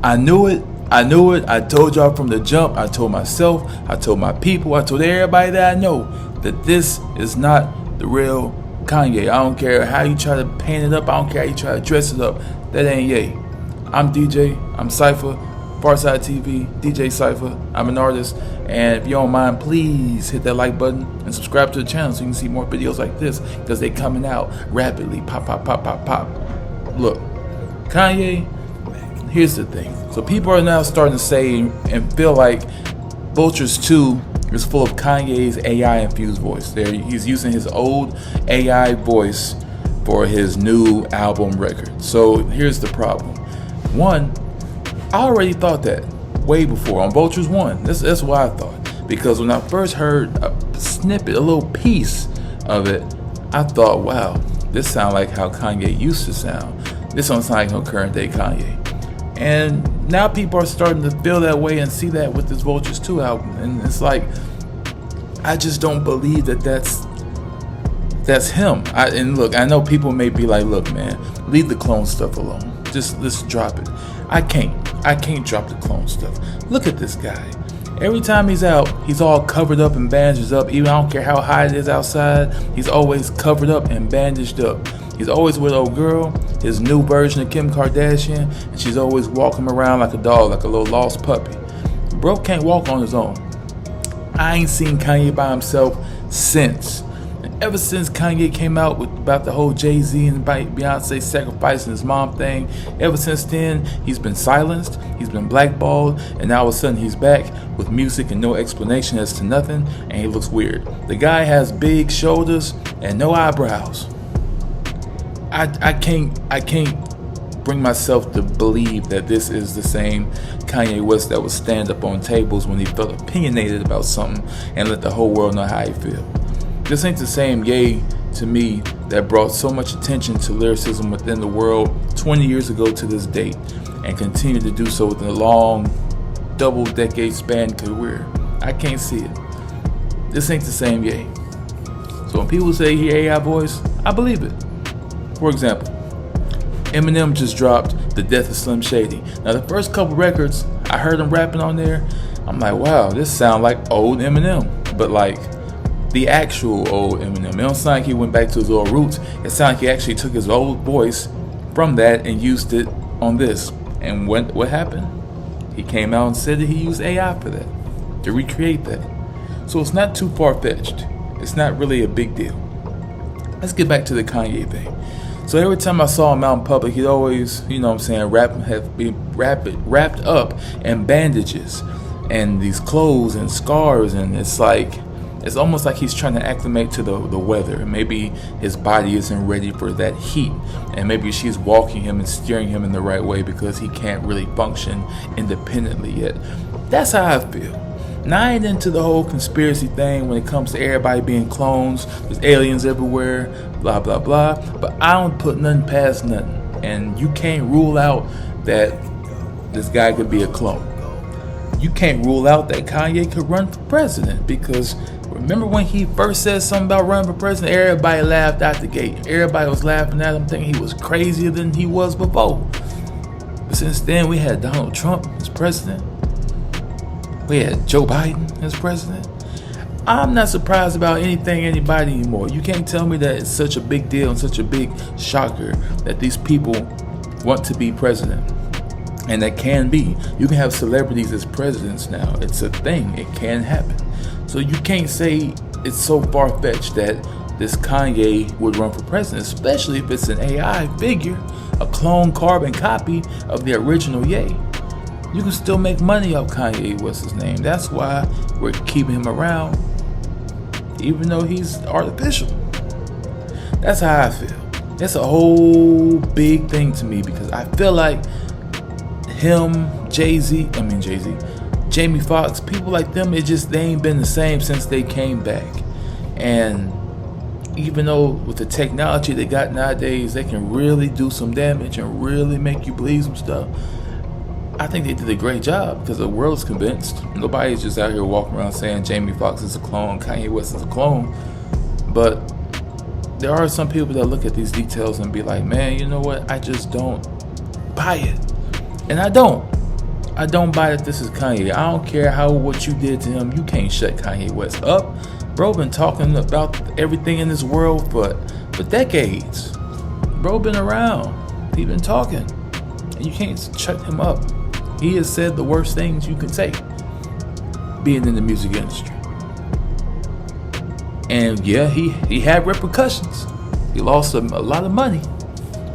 I knew it. I knew it. I told y'all from the jump. I told myself. I told my people. I told everybody that I know that this is not the real Kanye. I don't care how you try to paint it up. I don't care how you try to dress it up. That ain't Ye. I'm DJ. I'm Cypher. Farside TV. DJ Cypher. I'm an artist. And if you don't mind, please hit that like button and subscribe to the channel so you can see more videos like this because they coming out rapidly. Pop, pop, pop, pop, pop. Look, Kanye, here's the thing. So people are now starting to say and feel like Vultures 2 is full of Kanye's AI-infused voice. He's using his old AI voice for his new album record. So here's the problem. One, I already thought that way before on Vultures 1. That's what I thought. Because when I first heard a snippet, a little piece of it, I thought, wow, this sounds like how Kanye used to sound. This don't sound like no current day Kanye. And now people are starting to feel that way and see that with this Vultures 2 album. And it's like, I just don't believe that that's him. And look, I know people may be like, look, man, leave the clone stuff alone. Just let's drop it. I can't drop the clone stuff. Look at this guy. Every time he's out, he's all covered up and bandaged up. Even I don't care how hot it is outside, he's always covered up and bandaged up. He's always with old girl, his new version of Kim Kardashian, and she's always walking around like a dog, like a little lost puppy. Bro can't walk on his own. I ain't seen Kanye by himself since. And ever since Kanye came out about the whole Jay-Z and Beyonce sacrificing his mom thing, ever since then, he's been silenced, he's been blackballed, and now all of a sudden he's back with music and no explanation as to nothing, and he looks weird. The guy has big shoulders and no eyebrows. I can't bring myself to believe that this is the same Kanye West that would stand up on tables when he felt opinionated about something and let the whole world know how he feel. This ain't the same Ye to me that brought so much attention to lyricism within the world 20 years ago to this date and continue to do so within a long double decade span career. I can't see it. This ain't the same Ye. So when people say he AI voice, I believe it. For example, Eminem just dropped The Death of Slim Shady. Now the first couple records, I heard him rapping on there. I'm like, wow, this sound like old Eminem. But like the actual old Eminem. It don't sound like he went back to his old roots. It sounds like he actually took his old voice from that and used it on this. And what happened? He came out and said that he used AI for that, to recreate that. So it's not too far-fetched. It's not really a big deal. Let's get back to the Kanye thing. So every time I saw him out in public, he'd always, you know what I'm saying, wrapped up in bandages and these clothes and scars, and it's almost like he's trying to acclimate to the weather. Maybe his body isn't ready for that heat, and maybe she's walking him and steering him in the right way because he can't really function independently yet. That's how I feel. Now, I ain't into the whole conspiracy thing when it comes to everybody being clones. There's aliens everywhere, blah, blah, blah. But I don't put nothing past nothing. And you can't rule out that this guy could be a clone. You can't rule out that Kanye could run for president, because remember when he first said something about running for president, everybody laughed out the gate. Everybody was laughing at him, thinking he was crazier than he was before. But since then, we had Donald Trump as president. We had Joe Biden as president. I'm not surprised about anybody anymore. You can't tell me that it's such a big deal and such a big shocker that these people want to be president. And that can be. You can have celebrities as presidents now. It's a thing. It can happen. So you can't say it's so far-fetched that this Kanye would run for president, especially if it's an AI figure, a clone carbon copy of the original Ye. You can still make money off Kanye, what's his name. That's why we're keeping him around, even though he's artificial. That's how I feel. It's a whole big thing to me, because I feel like him, Jamie Foxx, people like them, they ain't been the same since they came back. And even though with the technology they got nowadays, they can really do some damage and really make you believe some stuff. I think they did a great job, because the world's convinced. Nobody's just out here walking around saying Jamie Foxx is a clone, Kanye West is a clone. But there are some people that look at these details and be like, man, you know what? I just don't buy it. And I don't. I don't buy that this is Kanye. I don't care what you did to him. You can't shut Kanye West up. Bro been talking about everything in this world for decades. Bro been around. He been talking. And you can't shut him up. He has said the worst things you can say being in the music industry. And yeah, he had repercussions. He lost a lot of money.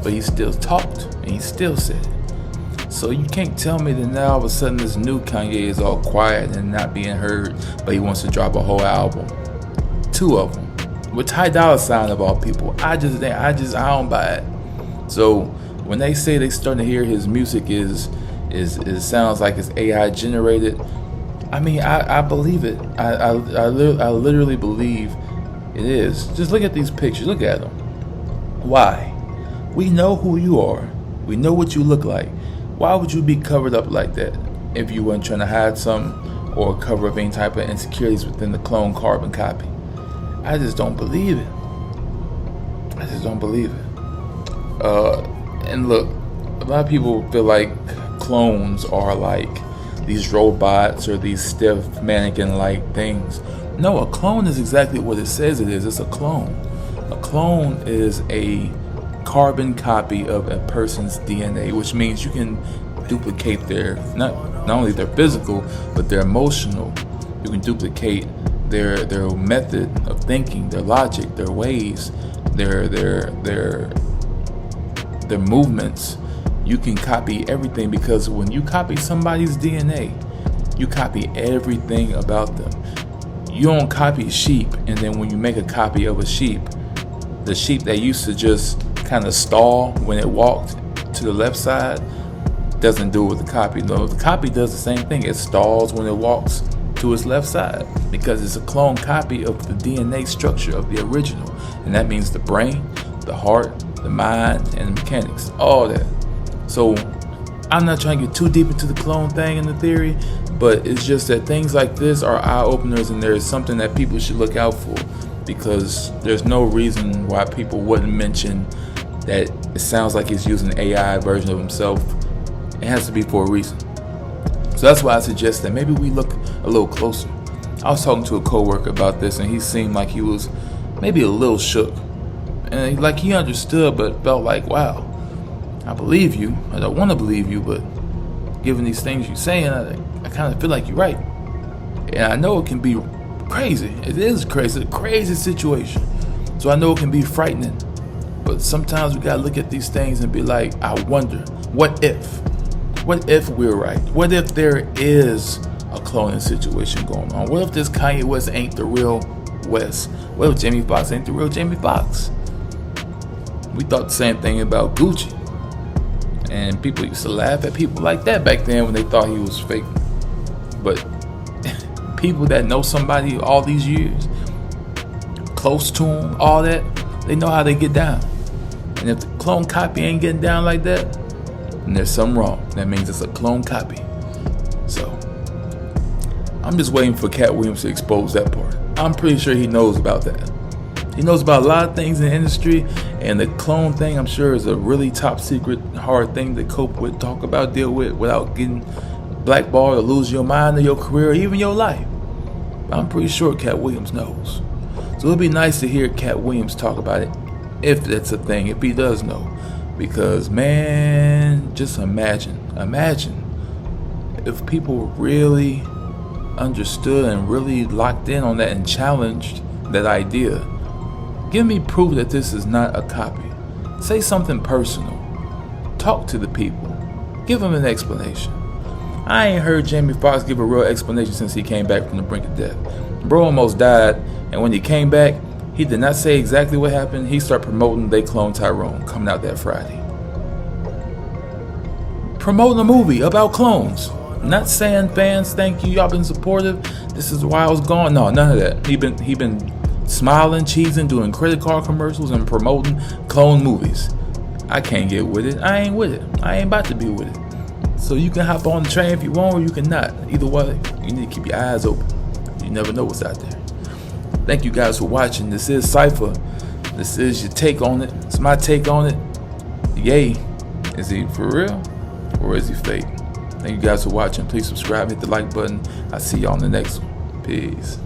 But he still talked and he still said it. So you can't tell me that now all of a sudden this new Kanye is all quiet and not being heard, but he wants to drop a whole album. 2 of them. With Ty Dolla $ign of all people. I don't buy it. So when they say they starting to hear his music is sounds like it's AI generated, I mean I believe it. I literally believe it is. Just look at these pictures. Look at them. Why? We know who you are. We know what you look like. Why would you be covered up like that if you weren't trying to hide something or cover up any type of insecurities within the clone carbon copy? I just don't believe it. I just don't believe it. And look, a lot of people feel like clones are like these robots or these stiff mannequin-like things. No, a clone is exactly what it says it is. It's a clone. A clone is a carbon copy of a person's DNA, which means you can duplicate their not only their physical but their emotional. You can duplicate their method of thinking, their logic, their ways, their movements. You can copy everything, because when you copy somebody's DNA, you copy everything about them. You don't copy sheep and then when you make a copy of a sheep, the sheep that used to just kind of stall when it walked to the left side doesn't do it with the copy. No, the copy does the same thing. It stalls when it walks to its left side because it's a clone copy of the DNA structure of the original. And that means the brain, the heart, the mind, and the mechanics, all that. So I'm not trying to get too deep into the clone thing and the theory, but it's just that things like this are eye openers, and there's something that people should look out for, because there's no reason why people wouldn't mention that it sounds like he's using an AI version of himself. It has to be for a reason. So that's why I suggest that maybe we look a little closer. I was talking to a coworker about this, and he seemed like he was maybe a little shook. And like he understood, but felt like, wow, I believe you. I don't want to believe you, but given these things you're saying, I kind of feel like you're right. And I know it can be crazy. It is crazy. It's a crazy situation. So I know it can be frightening. But sometimes we gotta look at these things and be like, I wonder, what if? What if we're right? What if there is a cloning situation going on? What if this Kanye West ain't the real West? What if Jamie Foxx ain't the real Jamie Foxx? We thought the same thing about Gucci. And people used to laugh at people like that back then when they thought he was fake. But people that know somebody all these years, close to him, all that, they know how they get down. And if the clone copy ain't getting down like that, then there's something wrong. That means it's a clone copy. So I'm just waiting for Cat Williams to expose that part. I'm pretty sure he knows about that. He knows about a lot of things in the industry, and the clone thing, I'm sure, is a really top secret, hard thing to cope with, talk about, deal with, without getting blackballed or lose your mind or your career or even your life. I'm pretty sure Cat Williams knows. So it'd be nice to hear Cat Williams talk about it, if that's a thing, if he does know. Because, man, just imagine if people really understood and really locked in on that and challenged that idea. Give me proof that this is not a copy. Say something personal. Talk to the people. Give them an explanation. I ain't heard Jamie Foxx give a real explanation since he came back from the brink of death. Bro almost died, and when he came back, he did not say exactly what happened. He started promoting They Clone Tyrone, coming out that Friday. Promoting a movie about clones. Not saying, fans, thank you, y'all been supportive, this is why I was gone. No, none of that. He been smiling, cheesing, doing credit card commercials, and promoting clone movies. I can't get with it. I ain't with it. I ain't about to be with it. So you can hop on the train if you want, or you can not. Either way, you need to keep your eyes open. You never know what's out there. Thank you guys for watching. This is Cypher. This is your take on it. It's my take on it. Yay. Is he for real, or is he fake? Thank you guys for watching. Please subscribe, hit the like button. I'll see y'all on the next one. Peace.